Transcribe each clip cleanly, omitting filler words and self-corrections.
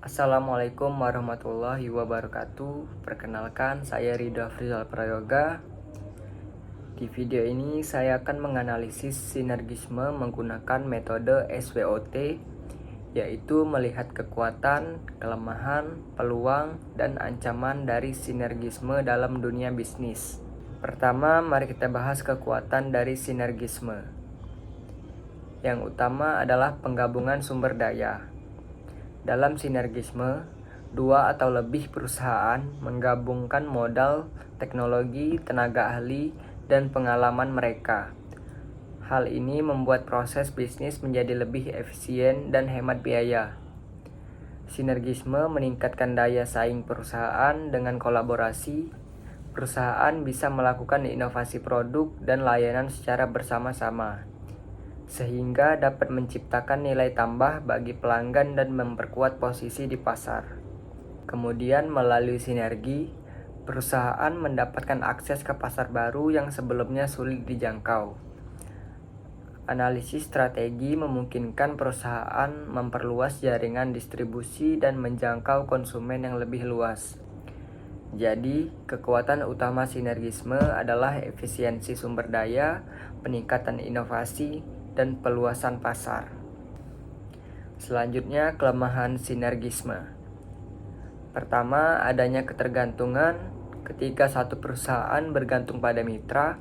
Assalamualaikum warahmatullahi wabarakatuh. Perkenalkan, saya Ridho Afrizal Prayoga. Di video ini saya akan menganalisis sinergisme menggunakan metode SWOT, yaitu melihat kekuatan, kelemahan, peluang, dan ancaman dari sinergisme dalam dunia bisnis. Pertama, mari kita bahas kekuatan dari sinergisme. Yang utama adalah penggabungan sumber daya. Dalam sinergisme, dua atau lebih perusahaan menggabungkan modal, teknologi, tenaga ahli, dan pengalaman mereka. Hal ini membuat proses bisnis menjadi lebih efisien dan hemat biaya. Sinergisme meningkatkan daya saing perusahaan. Dengan kolaborasi, perusahaan bisa melakukan inovasi produk dan layanan secara bersama-sama, sehingga dapat menciptakan nilai tambah bagi pelanggan dan memperkuat posisi di pasar. Kemudian melalui sinergi, perusahaan mendapatkan akses ke pasar baru yang sebelumnya sulit dijangkau. Analisis strategi memungkinkan perusahaan memperluas jaringan distribusi dan menjangkau konsumen yang lebih luas. Jadi, kekuatan utama sinergisme adalah efisiensi sumber daya, peningkatan inovasi, dan peluasan pasar. Selanjutnya, kelemahan sinergisme. Pertama, adanya ketergantungan. Ketika satu perusahaan bergantung pada mitra,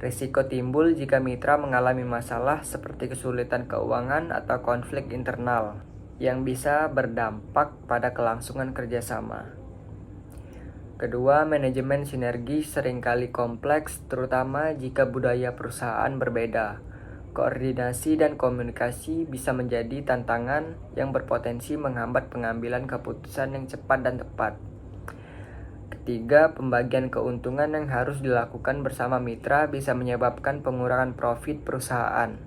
risiko timbul jika mitra mengalami masalah seperti kesulitan keuangan atau konflik internal yang bisa berdampak pada kelangsungan kerjasama. Kedua, manajemen sinergi seringkali kompleks, terutama jika budaya perusahaan berbeda. Koordinasi dan komunikasi bisa menjadi tantangan yang berpotensi menghambat pengambilan keputusan yang cepat dan tepat. Ketiga, pembagian keuntungan yang harus dilakukan bersama mitra bisa menyebabkan pengurangan profit perusahaan.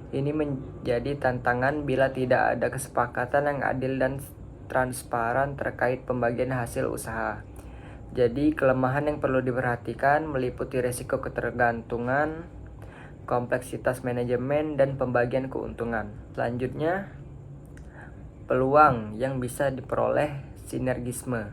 Ini menjadi tantangan bila tidak ada kesepakatan yang adil dan transparan terkait pembagian hasil usaha. Jadi, kelemahan yang perlu diperhatikan meliputi risiko ketergantungan, kompleksitas manajemen, dan pembagian keuntungan. Selanjutnya, peluang yang bisa diperoleh sinergisme.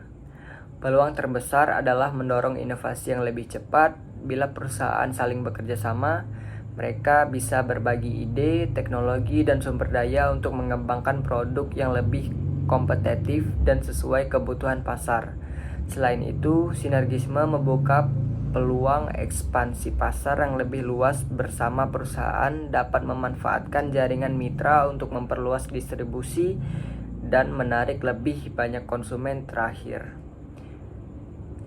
Peluang terbesar adalah mendorong inovasi yang lebih cepat. Bila perusahaan saling bekerja sama, mereka bisa berbagi ide, teknologi, dan sumber daya untuk mengembangkan produk yang lebih kompetitif dan sesuai kebutuhan pasar. Selain itu, sinergisme membuka peluang ekspansi pasar yang lebih luas. Bersama perusahaan dapat memanfaatkan jaringan mitra untuk memperluas distribusi dan menarik lebih banyak konsumen terakhir.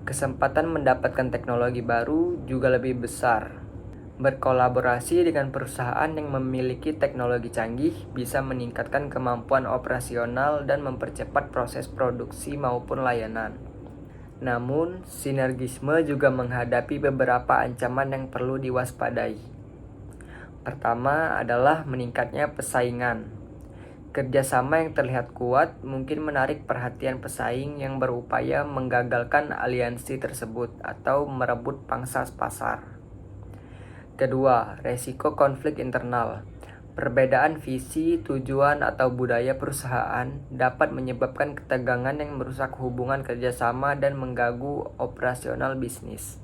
Kesempatan mendapatkan teknologi baru juga lebih besar. Berkolaborasi dengan perusahaan yang memiliki teknologi canggih bisa meningkatkan kemampuan operasional dan mempercepat proses produksi maupun layanan. Namun, sinergisme juga menghadapi beberapa ancaman yang perlu diwaspadai. Pertama adalah meningkatnya persaingan. Kerjasama yang terlihat kuat mungkin menarik perhatian pesaing yang berupaya menggagalkan aliansi tersebut atau merebut pangsa pasar. Kedua, resiko konflik internal. Perbedaan visi, tujuan, atau budaya perusahaan dapat menyebabkan ketegangan yang merusak hubungan kerjasama dan mengganggu operasional bisnis.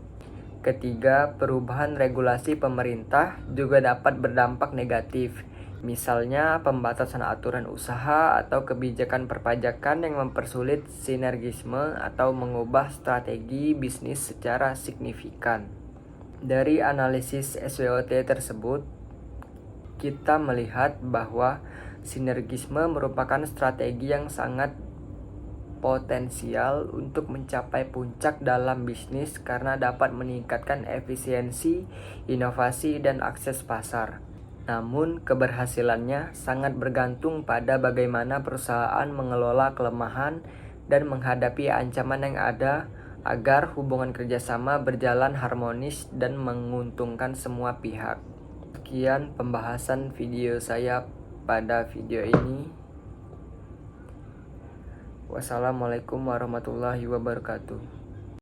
Ketiga, perubahan regulasi pemerintah juga dapat berdampak negatif. Misalnya, pembatasan aturan usaha atau kebijakan perpajakan yang mempersulit sinergisme atau mengubah strategi bisnis secara signifikan. Dari analisis SWOT tersebut, kita melihat bahwa sinergisme merupakan strategi yang sangat potensial untuk mencapai puncak dalam bisnis karena dapat meningkatkan efisiensi, inovasi, dan akses pasar. Namun, keberhasilannya sangat bergantung pada bagaimana perusahaan mengelola kelemahan dan menghadapi ancaman yang ada agar hubungan kerjasama berjalan harmonis dan menguntungkan semua pihak. Sekian pembahasan video saya pada video ini. Wassalamualaikum warahmatullahi wabarakatuh.